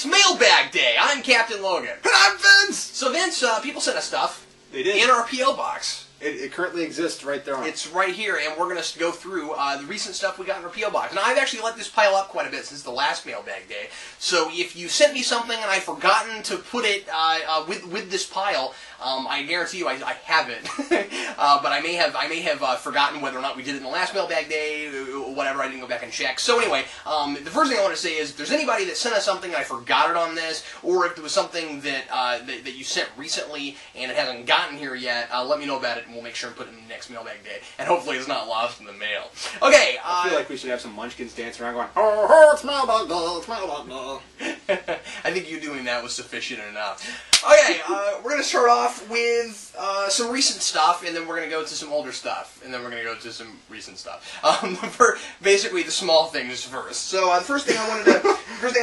it's Mailbag Day. I'm Captain Logan. And I'm Vince! So Vince, people sent us stuff. They did. In our P.O. box. It currently exists right there. It's right here, and we're going to go through the recent stuff we got in our P.O. box. And I've actually let this pile up quite a bit since the last Mailbag Day. So if you sent me something and I've forgotten to put it with this pile, I guarantee you I haven't. But I may have forgotten whether or not we did it in the last Mailbag Day, whatever. I didn't go back and check. So anyway, the first thing I want to say is if there's anybody that sent us something and I forgot it on this, or if there was something that that you sent recently and it hasn't gotten here yet, let me know about it and we'll make sure and put it in the next Mailbag Day. And hopefully it's not lost in the mail. Okay. I feel like we should have some munchkins dancing around going, oh, it's Mailbag Day, it's Mailbag Day. I think you doing that was sufficient enough. Okay, we're going to start off with some recent stuff, and then we're going to go to some older stuff, and then we're going to go to some recent stuff. For basically the small things first. So the first thing I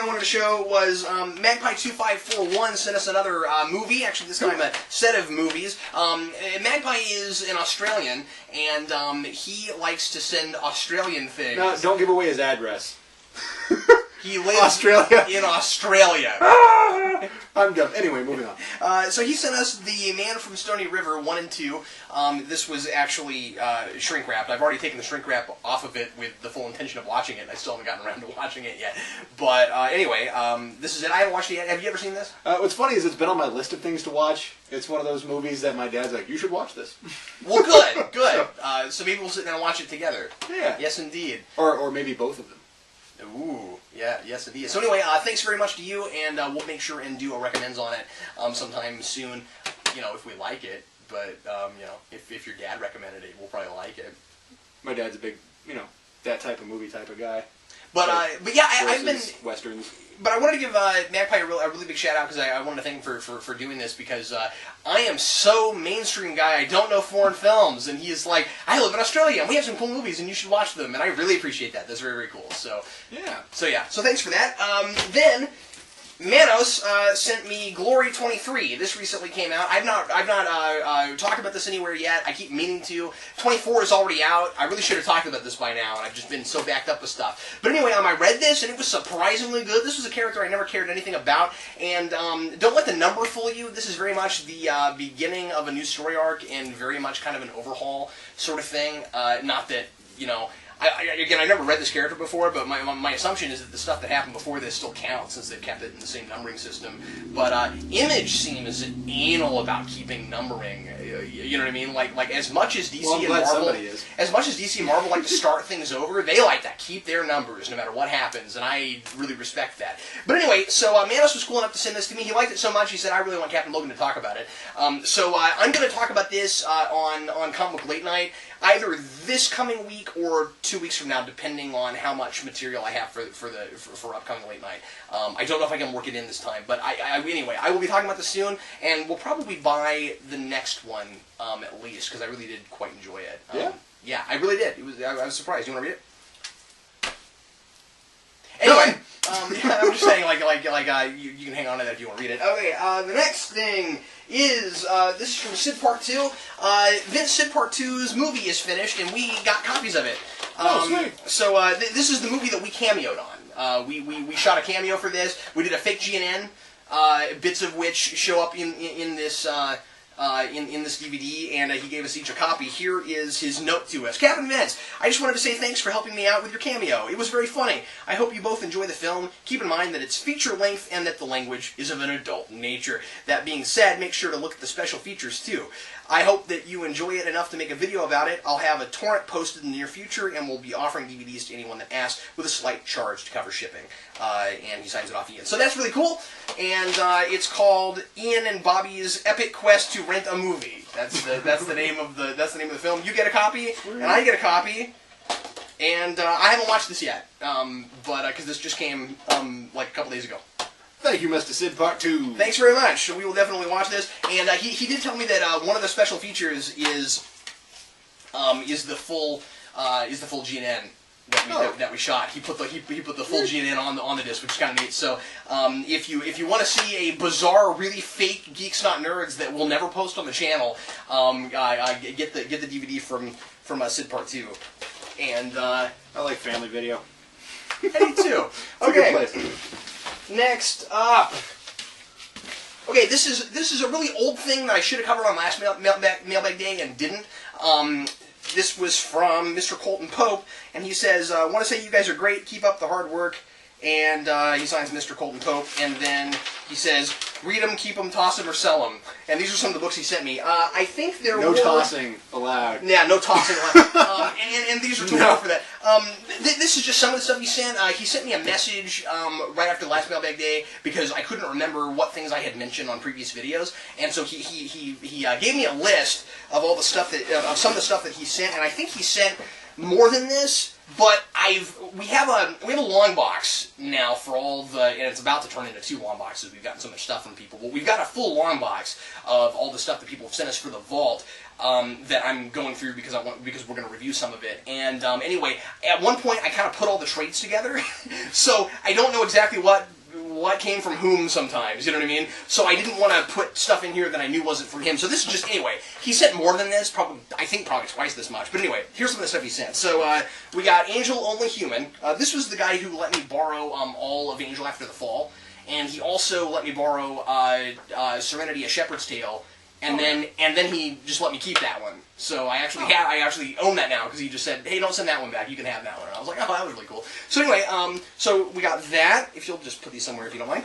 wanted to show was Magpie2541 sent us another movie. Actually, this time a set of movies. Magpie is an Australian, and he likes to send Australian things. No, don't give away his address. He lives in Australia. I'm dumb. Anyway, moving on. So he sent us The Man from Stony River 1 and 2. This was actually shrink wrapped. I've already taken the shrink wrap off of it with the full intention of watching it. I still haven't gotten around to watching it yet. But anyway, this is it. I haven't watched it yet. Have you ever seen this? What's funny is it's been on my list of things to watch. It's one of those movies that my dad's like, you should watch this. Well, good, good. So maybe we'll sit down and watch it together. Yeah. Yes, indeed. Or maybe both of them. Ooh, yeah, yes indeed. So anyway, thanks very much to you, and we'll make sure and do a recommends on it sometime soon, you know, if we like it. But, you know, if your dad recommended it, we'll probably like it. My dad's a big, you know, that type of movie type of guy. But yeah, I've been... Westerns. But I want to give Magpie a really big shout out because I wanted to thank him for doing this because I am so mainstream guy. I don't know foreign films, and he is like, I live in Australia and we have some cool movies and you should watch them, and I really appreciate that. That's very, very cool. So yeah. So thanks for that. Then Manos sent me Glory 23. This recently came out. I've not talked about this anywhere yet. I keep meaning to. 24 is already out. I really should have talked about this by now, and I've just been so backed up with stuff. But anyway, I read this, and it was surprisingly good. This was a character I never cared anything about, and don't let the number fool you. This is very much the beginning of a new story arc, and very much kind of an overhaul sort of thing. Not that, you know... Again, I never read this character before, but my assumption is that the stuff that happened before this still counts, since they've kept it in the same numbering system. But Image seems anal about keeping numbering. You know what I mean? Like as much as DC and Marvel, as much as DC and Marvel like to start things over, they like to keep their numbers no matter what happens, and I really respect that. But anyway, so Manos was cool enough to send this to me. He liked it so much, he said, I really want Captain Logan to talk about it. So I'm going to talk about this on Comic Book Late Night, either this coming week or 2 weeks from now, depending on how much material I have for upcoming Late Night. I don't know if I can work it in this time, but anyway, I will be talking about this soon, and we'll probably buy the next one at least, because I really did quite enjoy it. Yeah? Yeah, I really did. I was surprised. You want to read it? Anyway, yeah, I'm just saying, you can hang on to that if you want to read it. Okay, the next thing is, this is from Sid Part 2. Vince, Sid Part 2's movie is finished, and we got copies of it. Sweet. So, this is the movie that we cameoed on. We shot a cameo for this. We did a fake GNN, bits of which show up in this... in this DVD, and he gave us each a copy. Here is his note to us. Captain Vince, I just wanted to say thanks for helping me out with your cameo. It was very funny. I hope you both enjoy the film. Keep in mind that it's feature length and that the language is of an adult nature. That being said, make sure to look at the special features too. I hope that you enjoy it enough to make a video about it. I'll have a torrent posted in the near future, and we'll be offering DVDs to anyone that asks with a slight charge to cover shipping. And he signs it off, Ian. So that's really cool, and it's called Ian and Bobby's Epic Quest to Rent a Movie. That's the name of the film. You get a copy, and I get a copy. And I haven't watched this yet, but because this just came like a couple days ago. Thank you, Mr. Sid Part 2. Thanks very much. We will definitely watch this. And he did tell me that one of the special features is the full GNN that we shot. He put the full GNN on the disc, which is kind of neat. So if you want to see a bizarre, really fake Geeks Not Nerds that we'll never post on the channel, get the DVD from Sid Part 2. And I like Family Video. I do too. Okay. Next up. Okay, this is a really old thing that I should have covered on last Mailbag Day and didn't. This was from MrColtonPope, and he says, want to say you guys are great, keep up the hard work, and he signs MrColtonPope, and then he says, read them, keep them, toss them, or sell them. And these are some of the books he sent me. I think there were... No tossing allowed. Yeah, no tossing allowed. And these are too low for that. This is just some of the stuff he sent. He sent me a message right after the last Mailbag Day because I couldn't remember what things I had mentioned on previous videos, and so he gave me a list of all the stuff that of some of the stuff that he sent, and I think he sent more than this. But we have a long box now for all the, and it's about to turn into 2 long boxes. We've gotten so much stuff from people, but we've got a full long box of all the stuff that people have sent us for the vault that I'm going through because we're going to review some of it. And anyway, at one point I kind of put all the trades together, so I don't know exactly what came from whom sometimes, you know what I mean? So I didn't want to put stuff in here that I knew wasn't from him. So this is just, anyway, he sent more than this, I think probably twice this much. But anyway, here's some of the stuff he sent. So we got Angel Only Human. This was the guy who let me borrow all of Angel After the Fall. And he also let me borrow Serenity, A Shepherd's Tale. And then he just let me keep that one. So I actually own that now because he just said, hey, don't send that one back. You can have that one. And I was like, oh, that was really cool. So anyway, so we got that. If you'll just put these somewhere if you don't mind.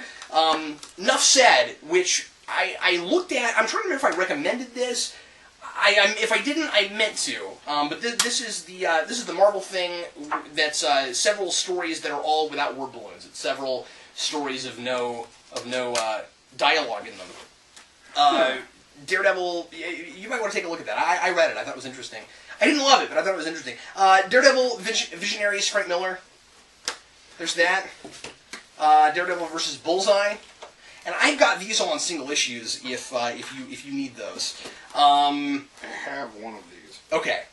Nuff Said, which I looked at. I'm trying to remember if I recommended this. If I didn't, I meant to. But this is the Marvel thing. That's several stories that are all without word balloons. It's several stories of no dialogue in them. Daredevil, you might want to take a look at that. I read it. I thought it was interesting. I didn't love it, but I thought it was interesting. Daredevil Visionaries, Frank Miller. There's that. Daredevil versus Bullseye. And I've got these all on single issues if you need those. I have one of these. Okay.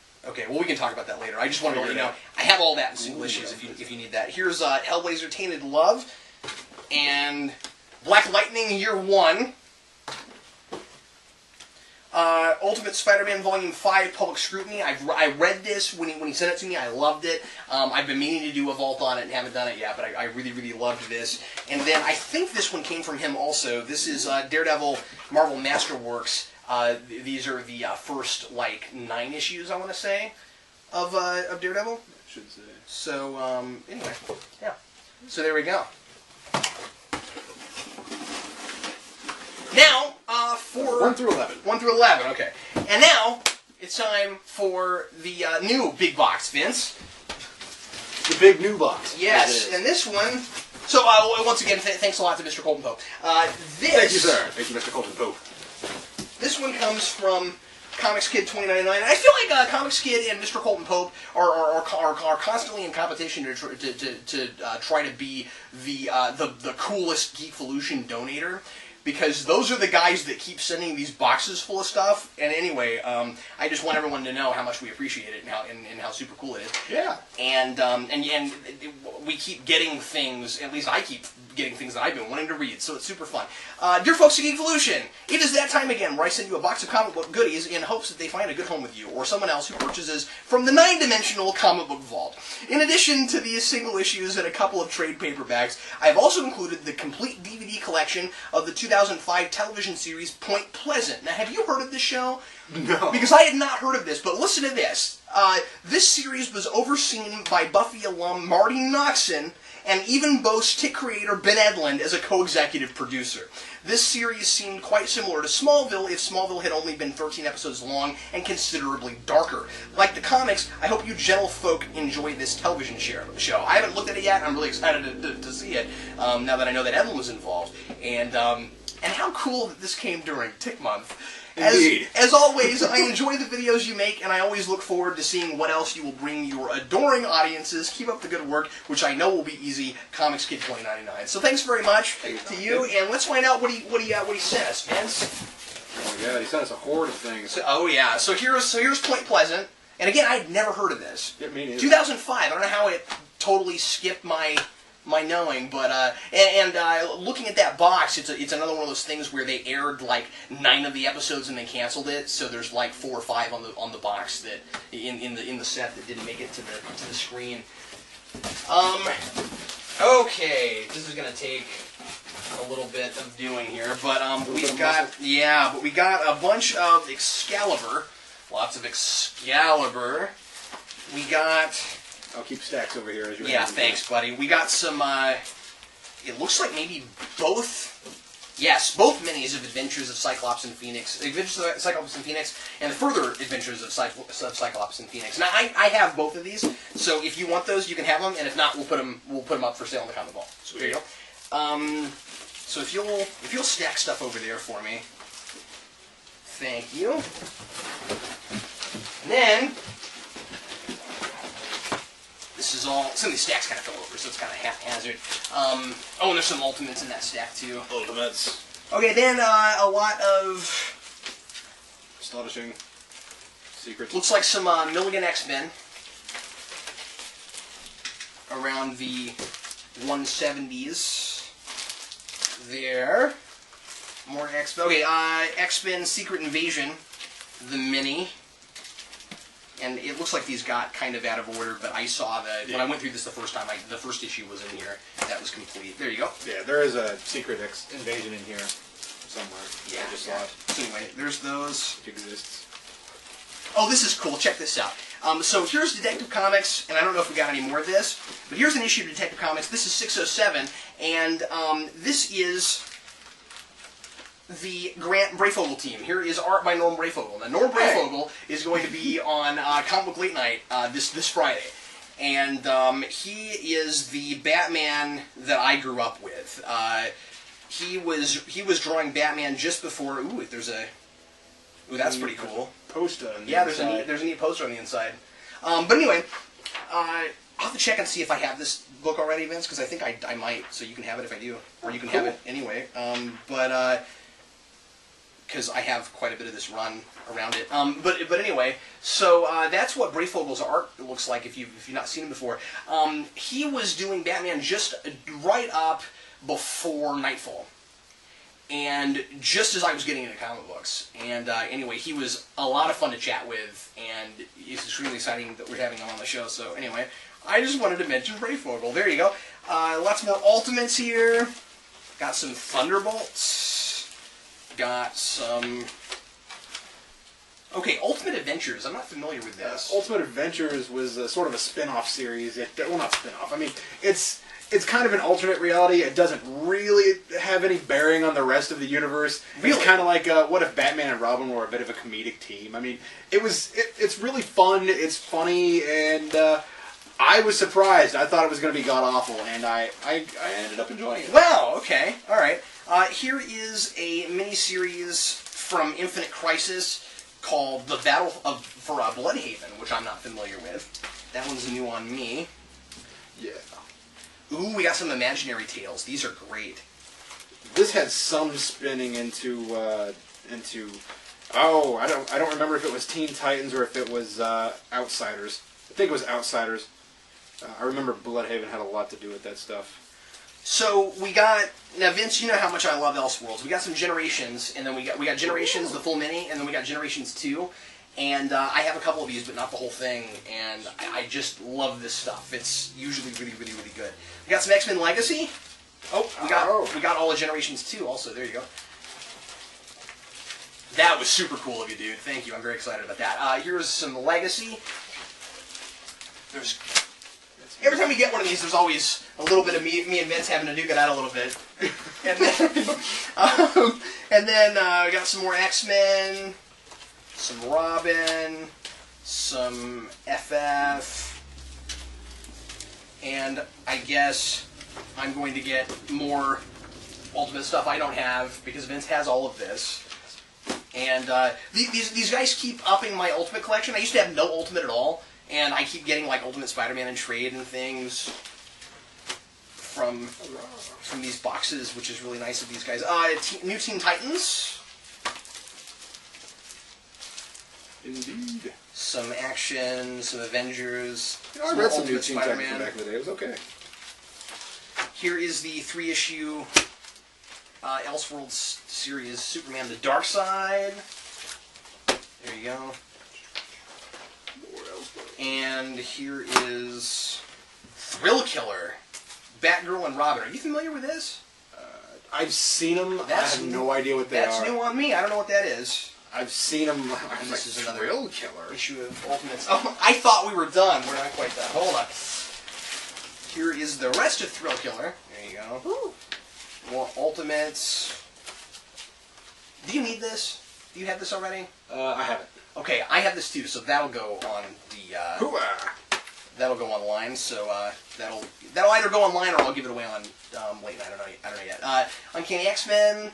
Well, we can talk about that later. I just wanted to let you know I have all that in single issues if you need that. Here's Hellblazer Tainted Love and Black Lightning Year 1. Ultimate Spider-Man Volume 5, Public Scrutiny. I read this when he sent it to me. I loved it. I've been meaning to do a vault on it and haven't done it yet, but I really, really loved this. And then I think this one came from him also. This is Daredevil Marvel Masterworks. These are the first, 9 issues, I want to say, of Daredevil. I should say. So, anyway, yeah. So there we go. Now, for 1 through 11. 1 through 11, okay. And now, it's time for the new big box, Vince. The big new box. Yes, and this one... So, once again, thanks a lot to MrColtonPope. Thank you, sir. Thank you, MrColtonPope. This one comes from Comics Kid 2099. And I feel like Comics Kid and MrColtonPope are constantly in competition to try to be the coolest Geekvolution donator. Because those are the guys that keep sending these boxes full of stuff. And anyway, I just want everyone to know how much we appreciate it and how super cool it is. Yeah. And we keep getting things. At least I keep getting things that I've been wanting to read. So it's super fun. Dear folks at Geekvolution, it is that time again where I send you a box of comic book goodies in hopes that they find a good home with you or someone else who purchases from the 9-dimensional comic book vault. In addition to these single issues and a couple of trade paperbacks, I have also included the complete DVD collection of the 2005 television series Point Pleasant. Now, have you heard of this show? No. Because I had not heard of this, but listen to this. This series was overseen by Buffy alum Marty Noxon and even boasts Tick creator Ben Edlund as a co-executive producer. This series seemed quite similar to Smallville if Smallville had only been 13 episodes long and considerably darker. Like the comics, I hope you gentlefolk enjoy this television show. I haven't looked at it yet. I'm really excited to see it now that I know that Edlund was involved. And how cool that this came during Tick Month. As always, I enjoy the videos you make, and I always look forward to seeing what else you will bring your adoring audiences. Keep up the good work, which I know will be easy. Comics Kid 2099. So thanks very much to you, and let's find out what he sent us, Vince. Oh yeah, he sent us a horde of things. So here's Point Pleasant, and again, I'd never heard of this. Yeah, me neither. 2005. I don't know how it totally skipped my knowing, but looking at that box, it's another one of those things where they aired 9 of the episodes and they canceled it. So there's 4 or 5 on the box that in the set that didn't make it to the screen. Okay, this is gonna take a little bit of doing here, but we've got a bunch of Excalibur, lots of Excalibur. We got. I'll keep stacks over here as you. Yeah, thanks, buddy. We got some. It looks like maybe both. Yes, both minis of Adventures of Cyclops and Phoenix, Adventures of Cyclops and Phoenix, and the further Adventures of Cyclops and Phoenix. Now, I have both of these, so if you want those, you can have them, and if not, we'll put them up for sale in the comic vault. So there you go. So if you'll stack stuff over there for me, thank you. And then this is all. Some of these stacks kind of fell over, so it's kind of haphazard. Oh, and there's some Ultimates in that stack too. Ultimates. Okay, then a lot of astonishing secrets. Looks like some Milligan X-Men around the 170s. There. More X-Men. Okay, X-Men Secret Invasion, the mini. And it looks like these got kind of out of order, but I saw that when I went through this the first time, the first issue was in here. That was complete. There you go. Yeah, there is a Secret Invasion in here somewhere. Yeah, I just saw it. So anyway, there's those. It exists. Oh, this is cool. Check this out. So here's Detective Comics, and I don't know if we got any more of this, but here's an issue of Detective Comics. This is 607, and this is the Grant Breyfogle team. Here is art by Norm Breyfogle. Now, Norm Breyfogle is going to be on Comic Book Late Night this Friday, and he is the Batman that I grew up with. He was drawing Batman just before. Ooh, there's a. Ooh, that's pretty cool. Poster. Yeah, there's a neat poster on the inside. But anyway, I'll have to check and see if I have this book already, Vince, because I think I might. So you can have it if I do, or you can have it anyway. But because I have quite a bit of this run around it. But anyway, so that's what Breyfogle's art looks like if you've not seen him before. He was doing Batman just right up before Nightfall. And just as I was getting into comic books. And anyway, he was a lot of fun to chat with, and it's extremely exciting that we're having him on the show. So anyway, I just wanted to mention Breyfogle. There you go. Lots more Ultimates here. Got some Thunderbolts. Got some... Okay, Ultimate Adventures. I'm not familiar with this. Ultimate Adventures was sort of a spin-off series. Well, not spin-off. I mean, it's kind of an alternate reality. It doesn't really have any bearing on the rest of the universe. Really? It's kind of like, what if Batman and Robin were a bit of a comedic team? I mean, it's really fun, it's funny, and I was surprised. I thought it was going to be god-awful, and I ended up enjoying it. Wow, okay, alright. Here is a miniseries from Infinite Crisis called The Battle for Bloodhaven, which I'm not familiar with. That one's new on me. Yeah. Ooh, we got some Imaginary Tales. These are great. This had some spinning into oh, I don't remember if it was Teen Titans or if it was Outsiders. I think it was Outsiders. I remember Bloodhaven had a lot to do with that stuff. So we got now, Vince. You know how much I love Elseworlds. We got some Generations, and then we got Generations, the full mini, and then we got Generations 2. And I have a couple of these, but not the whole thing. And I just love this stuff. It's usually really, really, really good. We got some X-Men Legacy. Oh, we got all the Generations 2 also. There you go. That was super cool of you, dude. Thank you. I'm very excited about that. Here's some Legacy. Every time we get one of these, there's always a little bit of me and Vince having to duke it out a little bit. And then we got some more X-Men, some Robin, some FF, and I guess I'm going to get more Ultimate stuff I don't have because Vince has all of this. And these guys keep upping my Ultimate collection. I used to have no Ultimate at all. And I keep getting like Ultimate Spider-Man and trade and things from these boxes, which is really nice of these guys. New Teen Titans. Indeed. Some action, some Avengers. You know, I read some New Teen Titans back in the day. It was okay. Here is the 3-issue Elseworlds series, Superman: The Dark Side. There you go. And here is Thrill Killer, Batgirl and Robin. Are you familiar with this? I've seen them. I have no idea what they are. That's new on me. I don't know what that is. I've seen them. This is another Thrill Killer issue of Ultimates. Oh, I thought we were done. We're not quite done. Hold on. Here is the rest of Thrill Killer. There you go. Ooh. More Ultimates. Do you need this? Do you have this already? I haven't. Okay, I have this too, so that'll go on the. That'll go online. So that'll either go online or I'll give it away on late night. I don't know yet. Uncanny X-Men.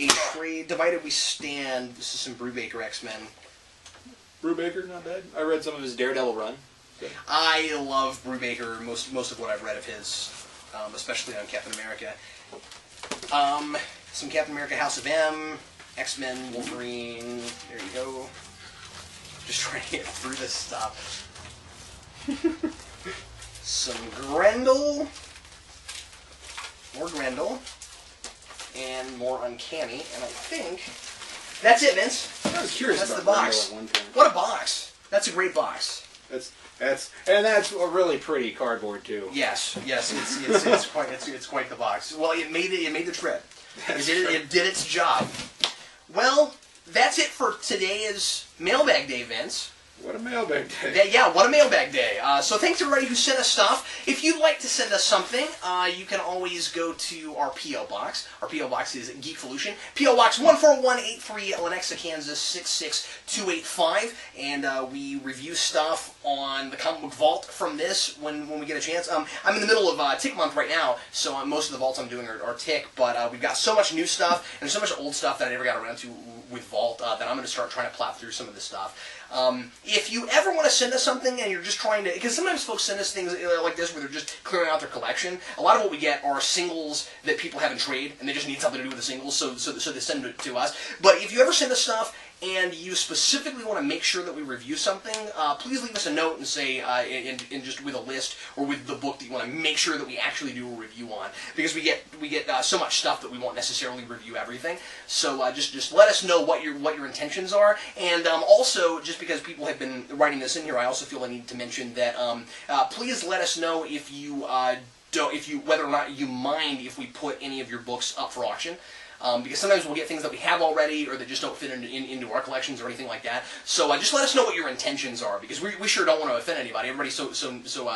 A Trade, Divided We Stand. This is some Brubaker X-Men. Brubaker, not bad. I read some of his Daredevil run. Good. I love Brubaker, most of what I've read of his, especially on Captain America. Some Captain America House of M, X-Men, Wolverine, there you go. Just trying to get through this stuff. Some Grendel, more Grendel. And more Uncanny, and I think that's it, Vince. I was curious that's about the box. At one point. What a box! That's a great box. That's a really pretty cardboard too. Yes, it's quite the box. Well, it made the trip. It did its job. Well, that's it for today's Mailbag Day, Vince. What a mailbag day. Yeah, what a mailbag day. So thanks everybody who sent us stuff. If you'd like to send us something, you can always go to our P.O. Box. Our P.O. Box is Geekvolution. P.O. Box 14183, Lenexa, Kansas 66285. And we review stuff on the Comic Book Vault from this when we get a chance. I'm in the middle of Tick Month right now, so most of the vaults I'm doing are Tick. But we've got so much new stuff and so much old stuff that I never got around to with Vault that I'm going to start trying to plow through some of this stuff. If you ever want to send us something and you're just trying to, because sometimes folks send us things like this where they're just clearing out their collection. A lot of what we get are singles that people have in trade and they just need something to do with the singles, so they send it to us. But if you ever send us stuff and you specifically want to make sure that we review something, please leave us a note and say, and just with a list or with the book that you want to make sure that we actually do a review on, because we get so much stuff that we won't necessarily review everything. So just let us know what your intentions are, and also just because people have been writing this in here, I also feel I need to mention that please let us know if you whether or not you mind if we put any of your books up for auction. Because sometimes we'll get things that we have already or that just don't fit into our collections or anything like that. So just let us know what your intentions are, because we sure don't want to offend anybody. Everybody's so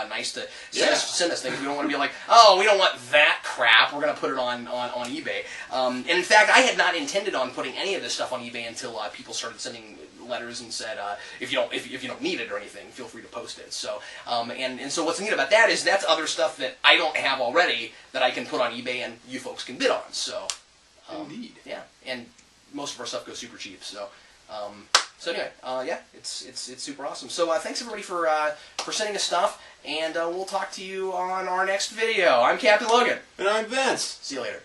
nice to send us things. We don't want to be like, oh, we don't want that crap. We're going to put it on eBay. And in fact, I had not intended on putting any of this stuff on eBay until people started sending letters and said, if you don't need it or anything, feel free to post it. So and so what's neat about that is that's other stuff that I don't have already that I can put on eBay and you folks can bid on. So. Indeed. Yeah, and most of our stuff goes super cheap. So, anyway, yeah, it's super awesome. So thanks everybody for sending us stuff, and we'll talk to you on our next video. I'm Captain Logan. And I'm Vince. See you later.